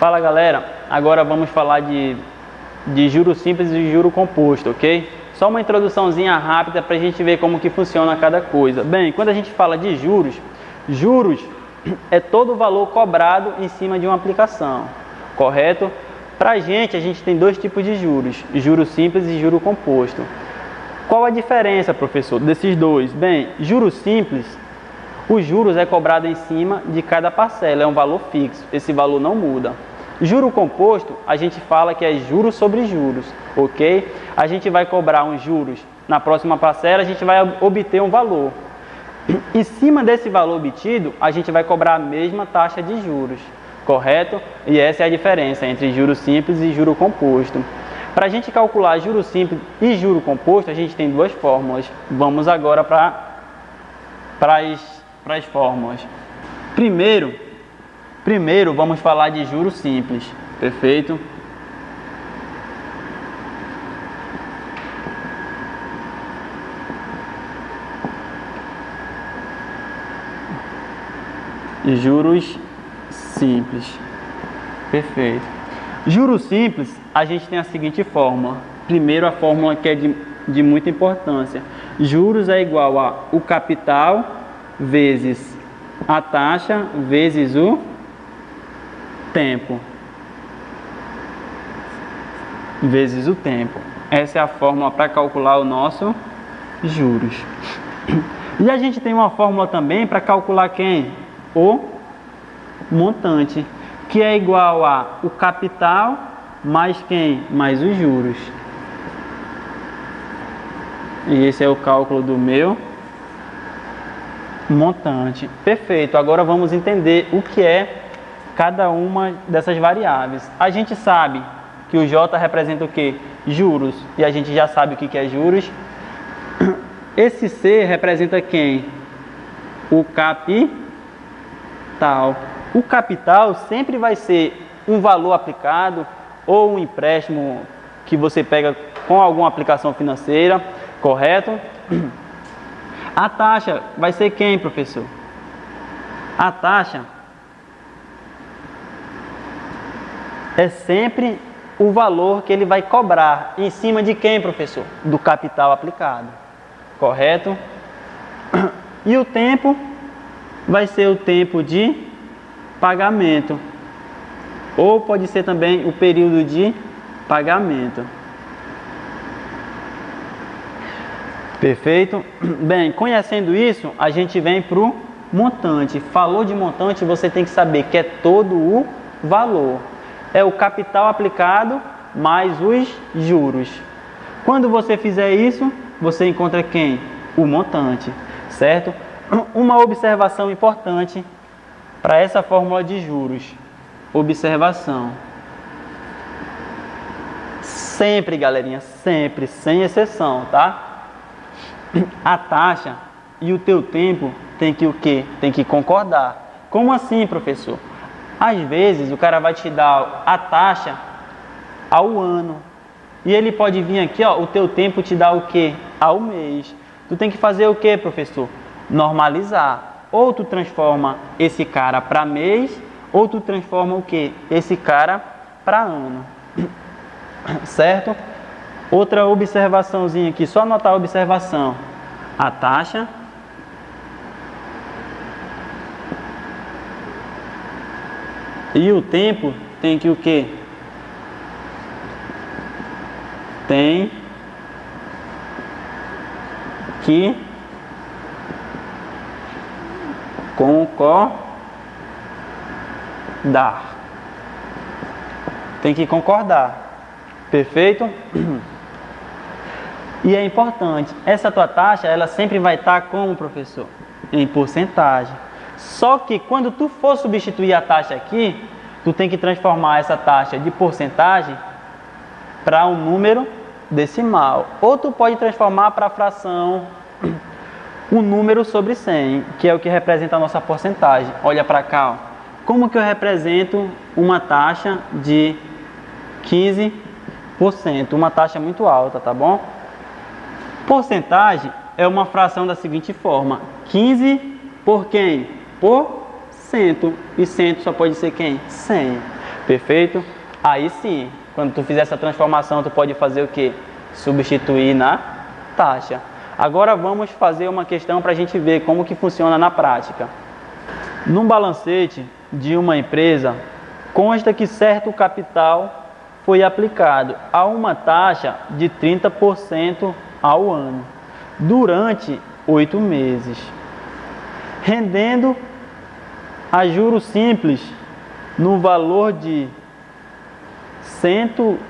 Fala galera, agora vamos falar de juro simples e juro composto, ok? Só uma introduçãozinha rápida para a gente ver como que funciona cada coisa. Bem, quando a gente fala de juros é todo o valor cobrado em cima de uma aplicação, correto? Para a gente tem dois tipos de juros, juro simples e juro composto. Qual a diferença, professor, desses dois? Bem, juro simples, os juros é cobrado em cima de cada parcela, é um valor fixo, esse valor não muda. Juro composto, a gente fala que é juros sobre juros, ok? A gente vai cobrar uns juros na próxima parcela, a gente vai obter um valor. Em cima desse valor obtido, a gente vai cobrar a mesma taxa de juros, correto? E essa é a diferença entre juro simples e juro composto. Para a gente calcular juro simples e juro composto, a gente tem duas fórmulas. Vamos agora para as fórmulas. Primeiro vamos falar de juros simples, perfeito? Juros simples, perfeito. Juros simples, a gente tem a seguinte fórmula. Primeiro, a fórmula que é de muita importância. Juros é igual a o capital vezes a taxa vezes o tempo. Vezes o tempo. Essa é a fórmula para calcular o nosso juros. E a gente tem uma fórmula também para calcular quem? O montante, que é igual a o capital mais quem? Mais os juros. E esse é o cálculo do meu montante. Perfeito. Agora vamos entender o que é cada uma dessas variáveis. A gente sabe que o J representa o que? Juros. E a gente já sabe o que é juros. Esse C representa quem? O capital. O capital sempre vai ser um valor aplicado ou um empréstimo que você pega com alguma aplicação financeira, correto? A taxa vai ser quem, professor? A taxa é sempre o valor que ele vai cobrar em cima de quem, professor? Do capital aplicado, correto? E o tempo vai ser o tempo de pagamento, ou pode ser também o período de pagamento. Perfeito? Bem, conhecendo isso, a gente vem para o montante. Falou de montante, você tem que saber que é todo o valor. É o capital aplicado mais os juros. Quando você fizer isso, você encontra quem? O montante, certo? Uma observação importante para essa fórmula de juros. Observação. Sempre, galerinha, sempre, sem exceção, tá? A taxa e o teu tempo tem que o quê? Tem que concordar. Como assim, professor? Às vezes o cara vai te dar a taxa ao ano. E ele pode vir aqui, ó, o teu tempo te dá o quê? Ao mês. Tu tem que fazer o quê, professor? Normalizar. Ou tu transforma esse cara para mês, ou tu transforma o quê? Esse cara para ano. Certo? Outra observaçãozinha aqui, só anotar a observação. A taxa e o tempo tem que o quê? Tem que concordar. Tem que concordar. Perfeito? E é importante, essa tua taxa, ela sempre vai estar como, professor? Em porcentagem. Só que quando tu for substituir a taxa aqui, tu tem que transformar essa taxa de porcentagem para um número decimal. Ou tu pode transformar para a fração, um número sobre 100, que é o que representa a nossa porcentagem. Olha para cá, ó. Como que eu represento uma taxa de 15%? Uma taxa muito alta, tá bom? Porcentagem é uma fração da seguinte forma: 15 por quem? Por 100. E 100 só pode ser quem? 100. Perfeito? Aí sim, quando tu fizer essa transformação, tu pode fazer o quê? Substituir na taxa. Agora vamos fazer uma questão para a gente ver como que funciona na prática. Num balancete de uma empresa, consta que certo capital foi aplicado a uma taxa de 30% ao ano, durante 8 meses, rendendo a juros simples no valor de R$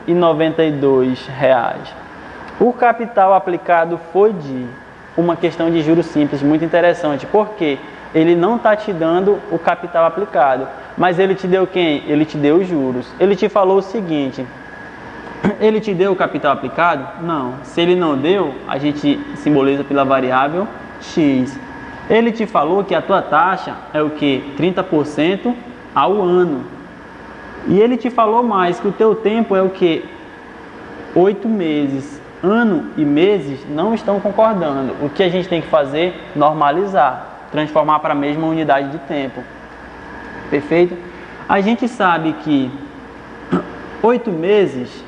192. O capital aplicado foi de uma questão de juros simples muito interessante, porque ele não está te dando o capital aplicado, mas ele te deu quem? Ele te deu os juros. Ele te falou o seguinte: ele te deu o capital aplicado? Não. Se ele não deu, a gente simboliza pela variável x. Ele te falou que a tua taxa é o que? 30% ao ano. E ele te falou mais que o teu tempo é o que? 8 meses. Ano e meses não estão concordando. O que a gente tem que fazer? Normalizar, transformar para a mesma unidade de tempo. Perfeito? A gente sabe que 8 meses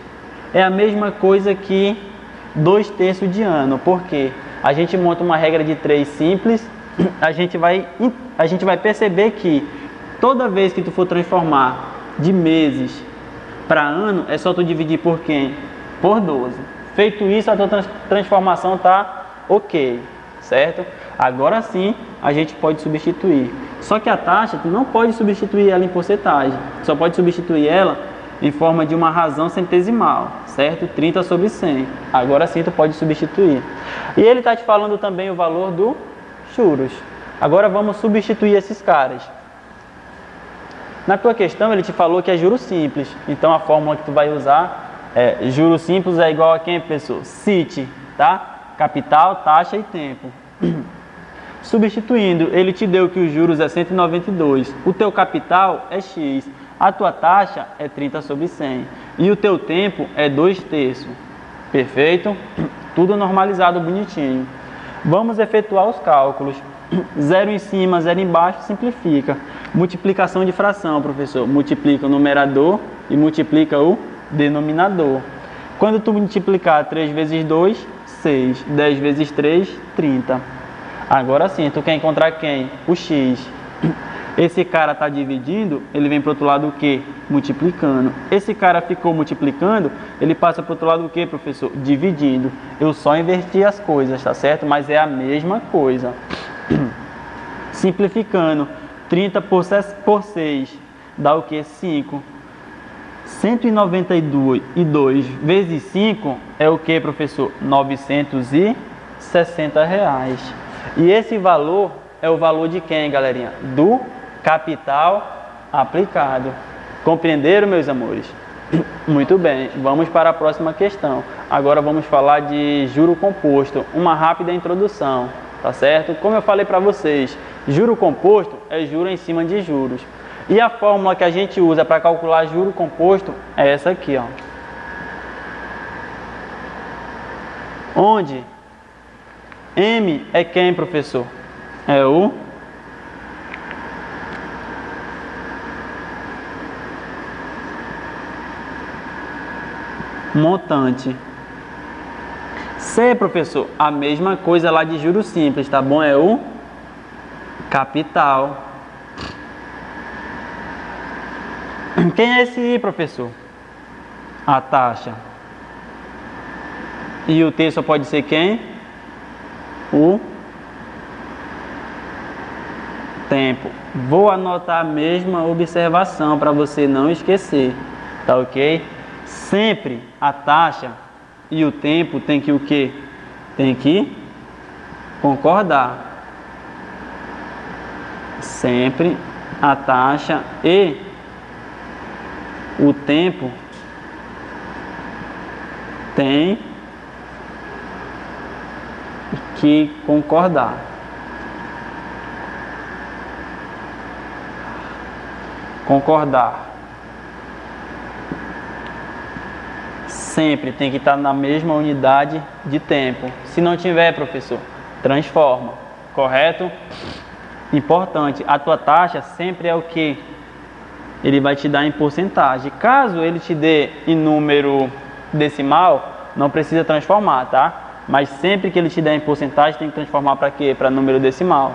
é a mesma coisa que 2/3 de ano. Por quê? A gente monta uma regra de 3 simples. A gente vai perceber que toda vez que tu for transformar de meses para ano, é só tu dividir por quem? Por 12. Feito isso, a tua transformação está ok, certo? Agora sim, a gente pode substituir. Só que a taxa, tu não pode substituir ela em porcentagem. Só pode substituir ela em forma de uma razão centesimal, certo? 30/100. Agora sim, tu pode substituir. E ele está te falando também o valor do juros. Agora vamos substituir esses caras. Na tua questão, ele te falou que é juros simples. Então, a fórmula que tu vai usar é juros simples é igual a quem, pessoal? CIT, tá? Capital, taxa e tempo. Substituindo, ele te deu que os juros é 192. O teu capital é X. A tua taxa é 30/100. E o teu tempo é 2/3. Perfeito? Tudo normalizado, bonitinho. Vamos efetuar os cálculos. 0 em cima, 0 embaixo, simplifica. Multiplicação de fração, professor. Multiplica o numerador e multiplica o denominador. Quando tu multiplicar 3 vezes 2, 6. 10 vezes 3, 30. Agora sim, tu quer encontrar quem? O X. Esse cara está dividindo, ele vem para o outro lado o quê? Multiplicando. Esse cara ficou multiplicando, ele passa para o outro lado o quê, professor? Dividindo. Eu só inverti as coisas, tá certo? Mas é a mesma coisa. Simplificando, 30 por 6 dá o quê? 5. 192 vezes 5 é o que, professor? R$ 960. E esse valor é o valor de quem, galerinha? Do capital aplicado. Compreenderam, meus amores? Muito bem, vamos para a próxima questão. Agora vamos falar de juro composto. Uma rápida introdução, tá certo? Como eu falei para vocês, juro composto é juro em cima de juros. E a fórmula que a gente usa para calcular juro composto é essa aqui, ó. Onde M é quem, professor? É o montante. C, professor, a mesma coisa lá de juros simples, tá bom? É o capital. Quem é esse I, professor? A taxa. E o T só pode ser quem? O tempo. Vou anotar a mesma observação para você não esquecer, tá ok? Sempre a taxa e o tempo tem que o quê? Tem que concordar. Sempre a taxa e o tempo tem que concordar. Concordar. Sempre tem que estar na mesma unidade de tempo. Se não tiver, professor, transforma. Correto? Importante, a tua taxa sempre é o que? ele vai te dar em porcentagem. Caso ele te dê em número decimal, não precisa transformar, tá? Mas sempre que ele te der em porcentagem, tem que transformar para quê? Para número decimal,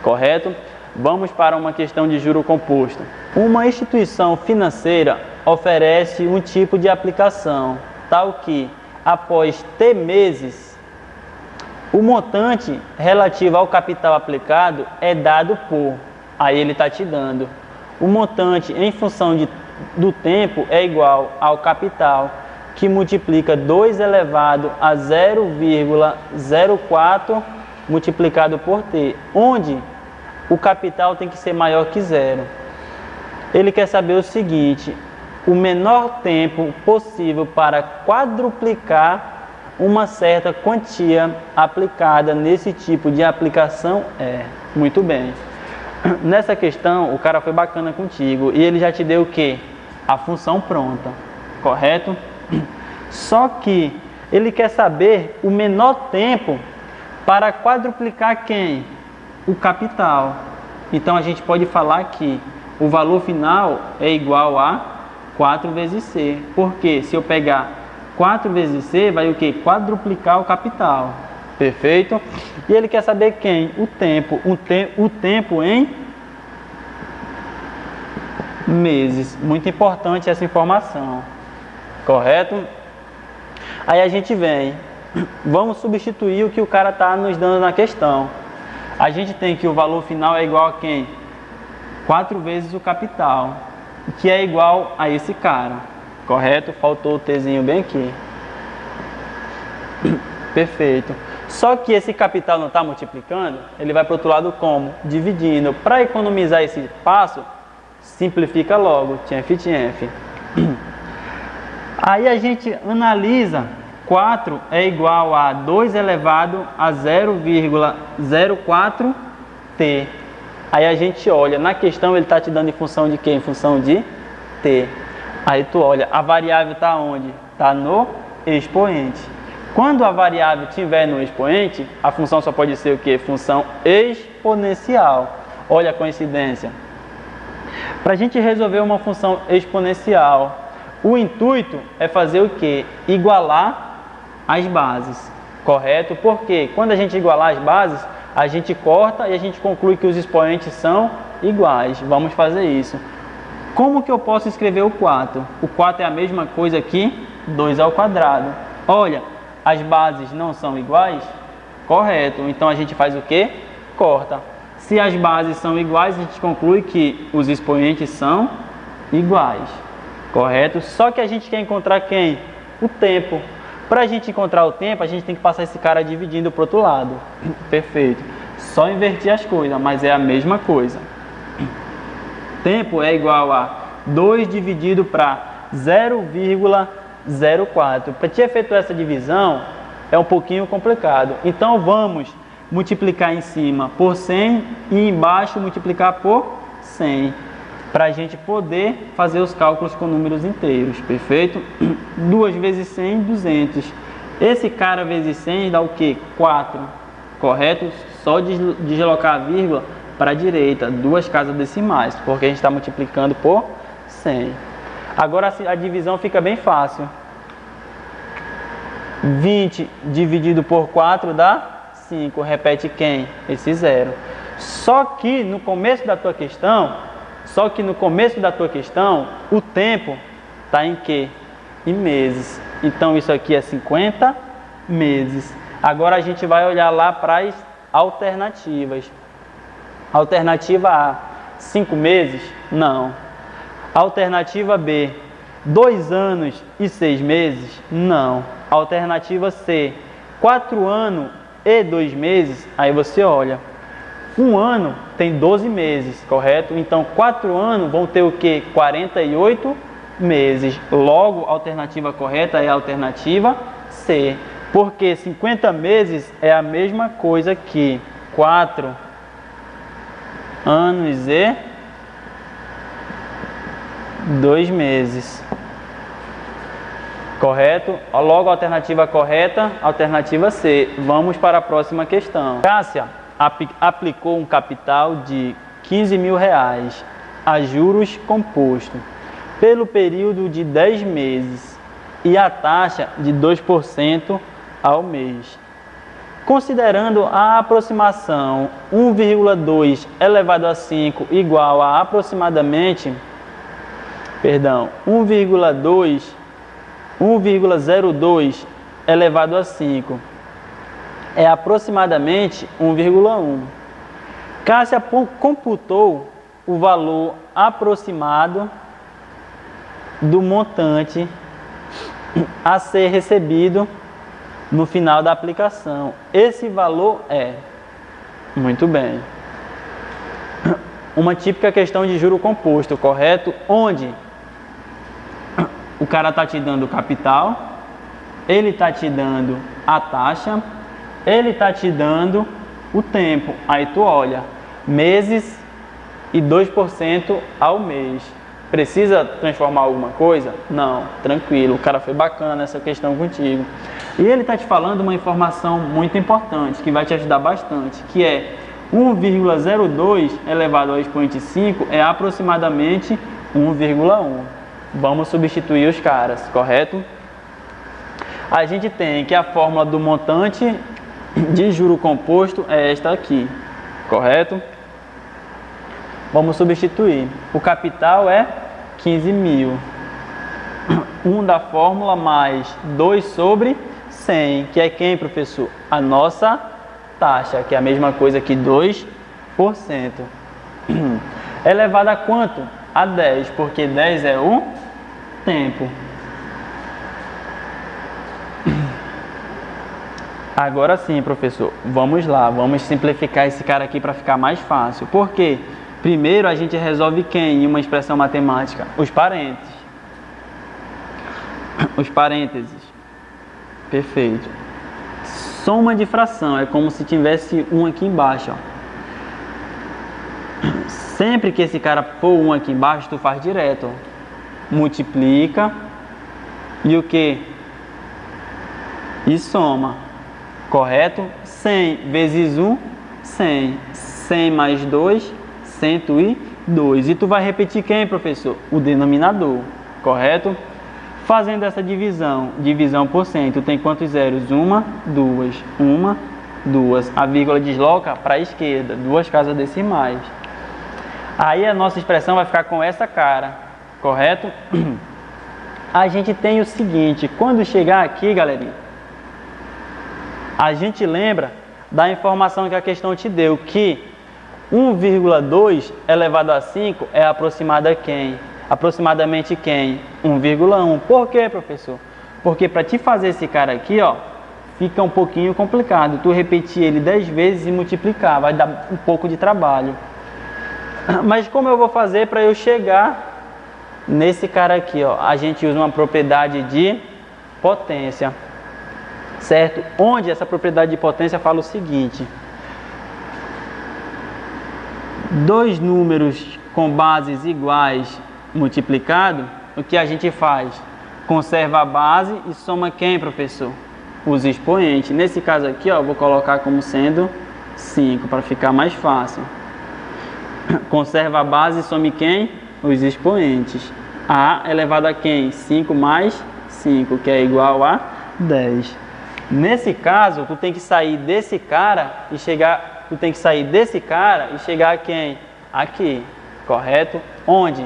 correto? Vamos para uma questão de juro composto. Uma instituição financeira oferece um tipo de aplicação, tal que, após T meses, o montante relativo ao capital aplicado é dado por, aí ele está te dando, o montante em função do tempo é igual ao capital, que multiplica 2 elevado a 0,04 multiplicado por T, onde o capital tem que ser maior que zero. Ele quer saber o seguinte: o menor tempo possível para quadruplicar uma certa quantia aplicada nesse tipo de aplicação é. Muito bem. Nessa questão, o cara foi bacana contigo e ele já te deu o quê? A função pronta, correto? Só que ele quer saber o menor tempo para quadruplicar quem? O capital. Então a gente pode falar que o valor final é igual a 4 vezes C. Porque se eu pegar 4 vezes C, vai o quê? Quadruplicar o capital. Perfeito? E ele quer saber quem? O tempo. O tempo em meses. Muito importante essa informação. Correto? Aí a gente vem. Vamos substituir o que o cara está nos dando na questão. A gente tem que o valor final é igual a quem? 4 vezes o capital, que é igual a esse cara, correto? Faltou o Tzinho bem aqui. Perfeito. Só que esse capital não está multiplicando, ele vai para o outro lado como? Dividindo. Para economizar esse passo, simplifica logo, tchenf. Aí a gente analisa, 4 é igual a 2 elevado a 0,04T. Aí a gente olha, na questão ele está te dando em função de quê? Em função de T. Aí tu olha, a variável está onde? Está no expoente. Quando a variável estiver no expoente, a função só pode ser o quê? Função exponencial. Olha a coincidência. Para a gente resolver uma função exponencial, o intuito é fazer o quê? Igualar as bases, correto? Porque quando a gente igualar as bases, a gente corta e a gente conclui que os expoentes são iguais. Vamos fazer isso. Como que eu posso escrever o 4? O 4 é a mesma coisa que 2 ao quadrado. Olha, as bases não são iguais? Correto. Então a gente faz o quê? Corta. Se as bases são iguais, a gente conclui que os expoentes são iguais. Correto? Só que a gente quer encontrar quem? O tempo. Para a gente encontrar o tempo, a gente tem que passar esse cara dividindo para o outro lado. Perfeito. Só invertir as coisas, mas é a mesma coisa. Tempo é igual a 2 dividido para 0,04. Para te efetuar essa divisão, é um pouquinho complicado. Então vamos multiplicar em cima por 100 e embaixo multiplicar por 100. Para a gente poder fazer os cálculos com números inteiros, perfeito? 2 vezes 100, 200. Esse cara vezes 100 dá o quê? 4, correto? Só deslocar a vírgula para a direita, 2 casas decimais, porque a gente está multiplicando por 100. Agora a divisão fica bem fácil. 20 dividido por 4 dá 5. Repete quem? Esse 0. Só que no começo da tua questão, o tempo está em quê? Em meses. Então isso aqui é 50 meses. Agora a gente vai olhar lá para as alternativas. Alternativa A, 5 meses? Não. Alternativa B, 2 anos e 6 meses? Não. Alternativa C, 4 anos e 2 meses? Aí você olha. 1 ano tem 12 meses, correto? Então 4 anos vão ter o quê? 48 meses. Logo, a alternativa correta é a alternativa C. Porque 50 meses é a mesma coisa que 4 anos e 2 meses. Correto? Logo, a alternativa correta, alternativa C. Vamos para a próxima questão. Cássia aplicou um capital de 15 mil reais a juros composto pelo período de 10 meses e a taxa de 2% ao mês. Considerando a aproximação 1,2 elevado a 5 igual a aproximadamente, 1,02 elevado a 5 é aproximadamente 1,1. Cássia computou o valor aproximado do montante a ser recebido no final da aplicação. Esse valor é, muito bem, uma típica questão de juro composto, correto? Onde o cara está te dando o capital, ele está te dando a taxa, ele está te dando o tempo. Aí tu olha, meses e 2% ao mês. Precisa transformar alguma coisa? Não, tranquilo, o cara foi bacana nessa questão contigo. E ele está te falando uma informação muito importante, que vai te ajudar bastante, que é 1,02 elevado ao expoente 5 é aproximadamente 1,1. Vamos substituir os caras, correto? A gente tem que a fórmula do montante de juro composto é esta aqui, correto? Vamos substituir. O capital é 15 mil. 1 da fórmula mais 2 sobre 100, que é quem, professor? A nossa taxa, que é a mesma coisa que 2%. Elevado a quanto? A 10, porque 10 é o tempo. Agora sim, professor, vamos lá, vamos simplificar esse cara aqui para ficar mais fácil. Por quê? Primeiro a gente resolve quem em uma expressão matemática? Os parênteses. Os parênteses. Perfeito. Soma de fração, é como se tivesse um aqui embaixo, ó. Sempre que esse cara for um aqui embaixo, tu faz direto, ó. Multiplica e o que? E soma, correto? 100 vezes 1, 100. 100 mais 2, 102. E tu vai repetir quem, professor? O denominador, correto? Fazendo essa divisão por 100, tu tem quantos zeros? 1, 2, 1, 2. A vírgula desloca para a esquerda, 2 casas decimais. Aí a nossa expressão vai ficar com essa cara, correto? A gente tem o seguinte, quando chegar aqui, galerinha, a gente lembra da informação que a questão te deu, que 1,2 elevado a 5 é aproximadamente quem? 1,1. Por quê, professor? Porque para te fazer esse cara aqui, ó, fica um pouquinho complicado. Tu repetir ele 10 vezes e multiplicar, vai dar um pouco de trabalho. Mas como eu vou fazer para eu chegar nesse cara aqui, ó? A gente usa uma propriedade de potência, certo? Onde essa propriedade de potência fala o seguinte: dois números com bases iguais multiplicado, o que a gente faz? Conserva a base e soma quem, professor? Os expoentes. Nesse caso aqui, ó, eu vou colocar como sendo 5, para ficar mais fácil. Conserva a base e some quem? Os expoentes. A elevado a quem? 5 mais 5, que é igual a 10. Nesse caso, tu tem que sair desse cara e chegar... Tu tem que sair desse cara e chegar a quem? Aqui, correto? Onde?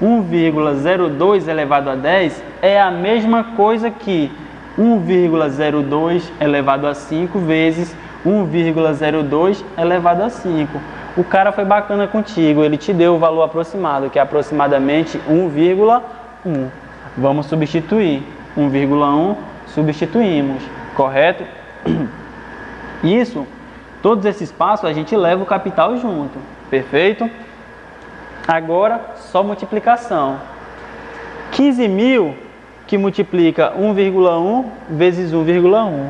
1,02 elevado a 10 é a mesma coisa que 1,02 elevado a 5 vezes 1,02 elevado a 5. O cara foi bacana contigo, ele te deu o valor aproximado, que é aproximadamente 1,1. Vamos substituir. 1,1 substituímos, correto? Isso, todos esses passos a gente leva o capital junto, perfeito? Agora, só multiplicação. 15 mil que multiplica 1,1 vezes 1,1.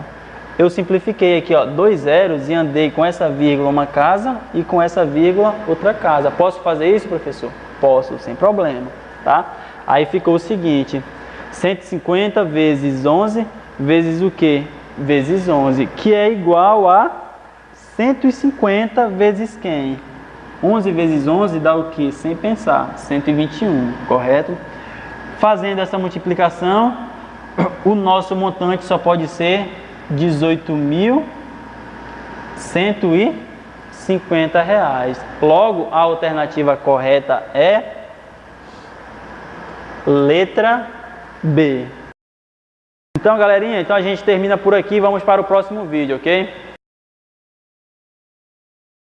Eu simplifiquei aqui, ó, 2 zeros e andei com essa vírgula uma casa e com essa vírgula outra casa. Posso fazer isso, professor? Posso, sem problema, tá? Aí ficou o seguinte, 150 vezes 11 vezes o quê? Vezes 11, que é igual a 150 vezes quem? 11 vezes 11 dá o que? Sem pensar, 121, correto? Fazendo essa multiplicação, o nosso montante só pode ser R$18.150. Logo, a alternativa correta é letra B. Então, galerinha, a gente termina por aqui. Vamos para o próximo vídeo, ok?